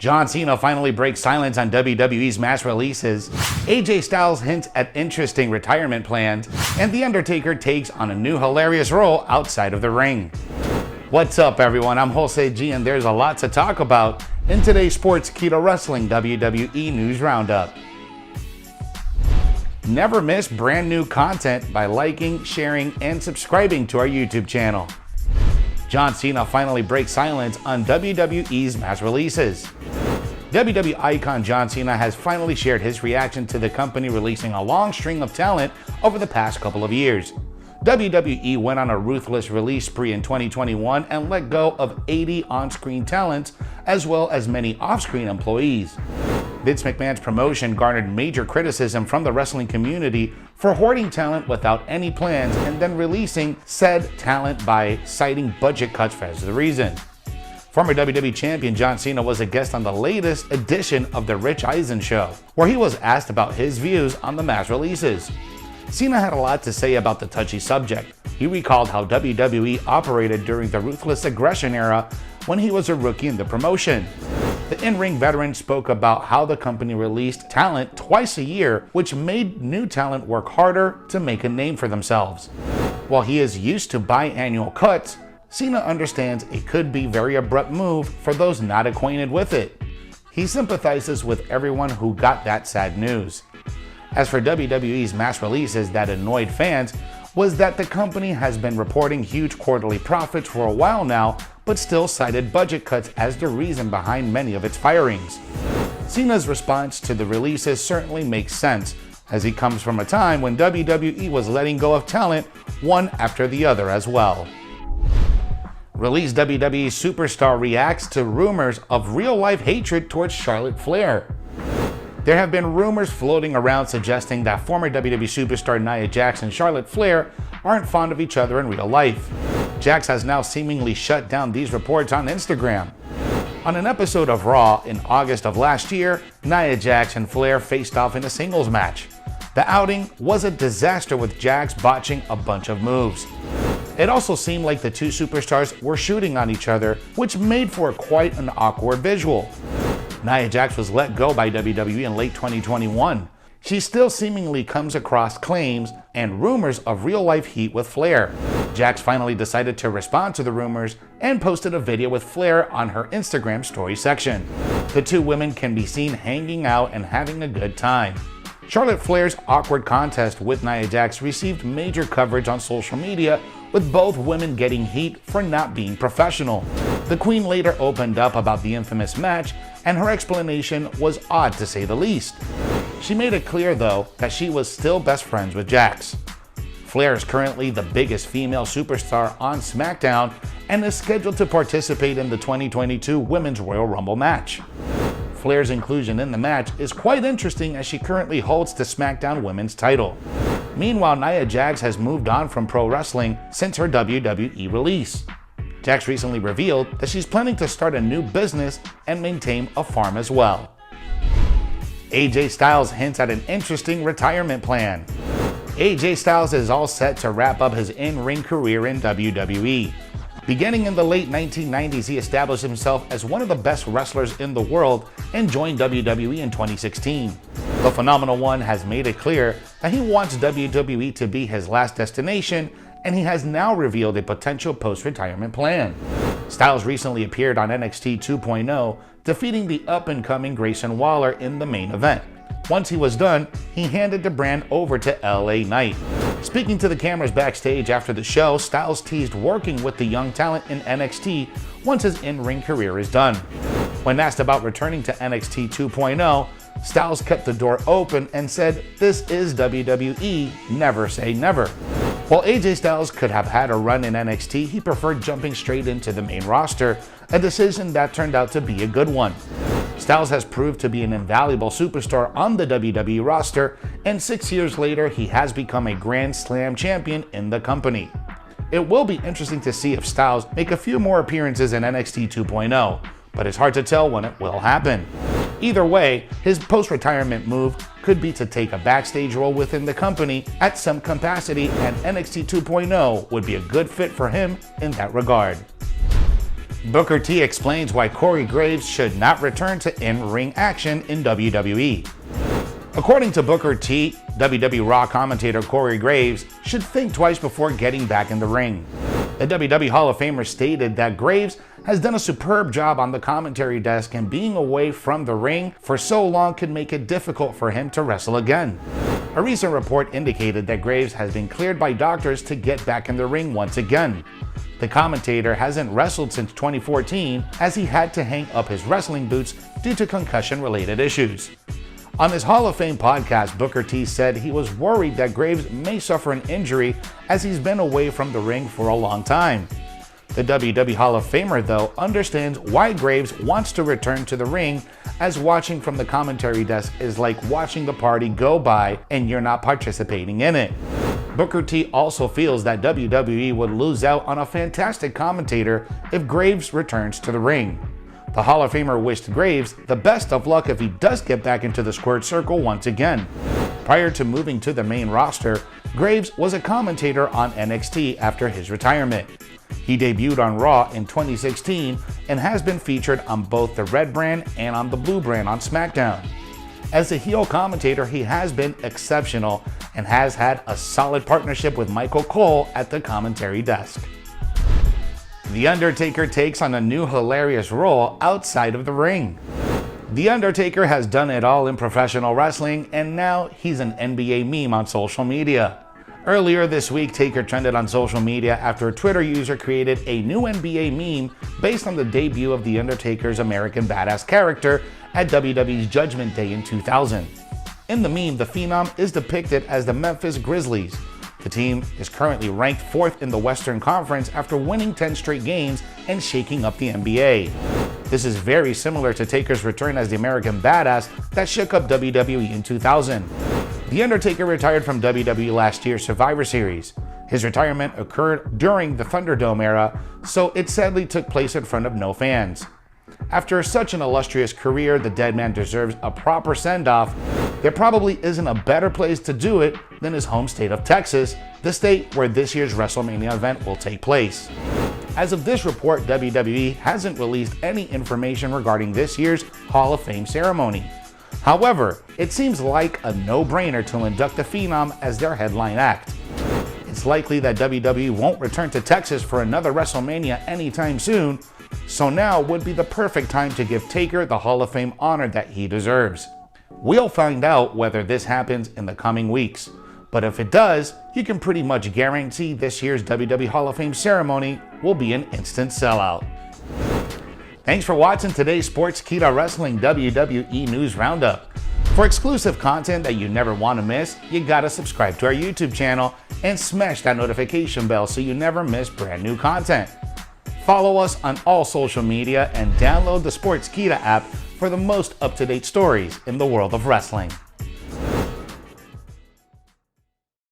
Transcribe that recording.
John Cena finally breaks silence on WWE's mass releases, AJ Styles hints at interesting retirement plans, and The Undertaker takes on a new hilarious role outside of the ring. What's up, everyone? I'm Jose G, and there's a lot to talk about in today's Sportskeeda Wrestling WWE News Roundup. Never miss brand new content by liking, sharing, and subscribing to our YouTube channel. John Cena finally breaks silence on WWE's mass releases. WWE icon John Cena has finally shared his reaction to the company releasing a long string of talent over the past couple of years. WWE went on a ruthless release spree in 2021 and let go of 80 on-screen talents as well as many off-screen employees. Vince McMahon's promotion garnered major criticism from the wrestling community for hoarding talent without any plans and then releasing said talent by citing budget cuts as the reason. Former WWE Champion John Cena was a guest on the latest edition of The Rich Eisen Show, where he was asked about his views on the mass releases. Cena had a lot to say about the touchy subject. He recalled how WWE operated during the Ruthless Aggression era when he was a rookie in the promotion. The in-ring veteran spoke about how the company released talent twice a year, which made new talent work harder to make a name for themselves. While he is used to biannual cuts, Cena understands it could be a very abrupt move for those not acquainted with it. He sympathizes with everyone who got that sad news. As for WWE's mass releases that annoyed fans, was that the company has been reporting huge quarterly profits for a while now, but still cited budget cuts as the reason behind many of its firings. Cena's response to the releases certainly makes sense, as he comes from a time when WWE was letting go of talent one after the other as well. Released WWE superstar reacts to rumors of real-life hatred towards Charlotte Flair. There have been rumors floating around suggesting that former WWE superstar Nia Jax and Charlotte Flair aren't fond of each other in real life. Jax has now seemingly shut down these reports on Instagram. On an episode of Raw in August of last year, Nia Jax and Flair faced off in a singles match. The outing was a disaster with Jax botching a bunch of moves. It also seemed like the two superstars were shooting on each other, which made for quite an awkward visual. Nia Jax was let go by WWE in late 2021. She still seemingly comes across claims and rumors of real-life heat with Flair. Jax finally decided to respond to the rumors and posted a video with Flair on her Instagram story section. The two women can be seen hanging out and having a good time. Charlotte Flair's awkward contest with Nia Jax received major coverage on social media, with both women getting heat for not being professional. The Queen later opened up about the infamous match, and her explanation was odd to say the least. She made it clear, though, that she was still best friends with Jax. Flair is currently the biggest female superstar on SmackDown and is scheduled to participate in the 2022 Women's Royal Rumble match. Flair's inclusion in the match is quite interesting as she currently holds the SmackDown Women's title. Meanwhile, Nia Jax has moved on from pro wrestling since her WWE release. Jax recently revealed that she's planning to start a new business and maintain a farm as well. AJ Styles hints at an interesting retirement plan. AJ Styles is all set to wrap up his in-ring career in WWE. Beginning in the late 1990s, he established himself as one of the best wrestlers in the world and joined WWE in 2016. The Phenomenal One has made it clear that he wants WWE to be his last destination, and he has now revealed a potential post-retirement plan. Styles recently appeared on NXT 2.0, defeating the up-and-coming Grayson Waller in the main event. Once he was done, he handed the brand over to LA Knight. Speaking to the cameras backstage after the show, Styles teased working with the young talent in NXT once his in-ring career is done. When asked about returning to NXT 2.0, Styles kept the door open and said, "This is WWE, never say never." While AJ Styles could have had a run in NXT, he preferred jumping straight into the main roster, a decision that turned out to be a good one. Styles has proved to be an invaluable superstar on the WWE roster, and 6 years later, he has become a Grand Slam champion in the company. It will be interesting to see if Styles make a few more appearances in NXT 2.0, but it's hard to tell when it will happen. Either way, his post-retirement move could be to take a backstage role within the company at some capacity, and NXT 2.0 would be a good fit for him in that regard. Booker T explains why Corey Graves should not return to in-ring action in WWE. According to Booker T, WWE Raw commentator Corey Graves should think twice before getting back in the ring. The WWE Hall of Famer stated that Graves has done a superb job on the commentary desk, and being away from the ring for so long could make it difficult for him to wrestle again. A recent report indicated that Graves has been cleared by doctors to get back in the ring once again. The commentator hasn't wrestled since 2014, as he had to hang up his wrestling boots due to concussion-related issues. On his Hall of Fame podcast, Booker T said he was worried that Graves may suffer an injury as he's been away from the ring for a long time. The WWE Hall of Famer, though, understands why Graves wants to return to the ring, as watching from the commentary desk is like watching the party go by and you're not participating in it. Booker T also feels that WWE would lose out on a fantastic commentator if Graves returns to the ring. The Hall of Famer wished Graves the best of luck if he does get back into the squared circle once again. Prior to moving to the main roster, Graves was a commentator on NXT after his retirement. He debuted on Raw in 2016 and has been featured on both the Red brand and on the Blue brand on SmackDown. As a heel commentator, he has been exceptional and has had a solid partnership with Michael Cole at the commentary desk. The Undertaker takes on a new hilarious role outside of the ring. The Undertaker has done it all in professional wrestling, and now he's an NBA meme on social media. Earlier this week, Taker trended on social media after a Twitter user created a new NBA meme based on the debut of The Undertaker's American Badass character at WWE's Judgment Day in 2000. In the meme, the Phenom is depicted as the Memphis Grizzlies. The team is currently ranked 4th in the Western Conference after winning 10 straight games and shaking up the NBA. This is very similar to Taker's return as the American Badass that shook up WWE in 2000. The Undertaker retired from WWE last year's Survivor Series. His retirement occurred during the Thunderdome era, so it sadly took place in front of no fans. After such an illustrious career, the dead man deserves a proper send-off. There probably isn't a better place to do it than his home state of Texas, the state where this year's WrestleMania event will take place. As of this report, WWE hasn't released any information regarding this year's Hall of Fame ceremony. However, it seems like a no-brainer to induct the Phenom as their headline act. It's likely that WWE won't return to Texas for another WrestleMania anytime soon, so now would be the perfect time to give Taker the Hall of Fame honor that he deserves. We'll find out whether this happens in the coming weeks, but if it does, you can pretty much guarantee this year's WWE Hall of Fame ceremony will be an instant sellout. Thanks for watching today's Sportskeeda Wrestling WWE News Roundup. For exclusive content that you never want to miss, you gotta subscribe to our YouTube channel and smash that notification bell so you never miss brand new content. Follow us on all social media and download the Sportskeeda app for the most up-to-date stories in the world of wrestling.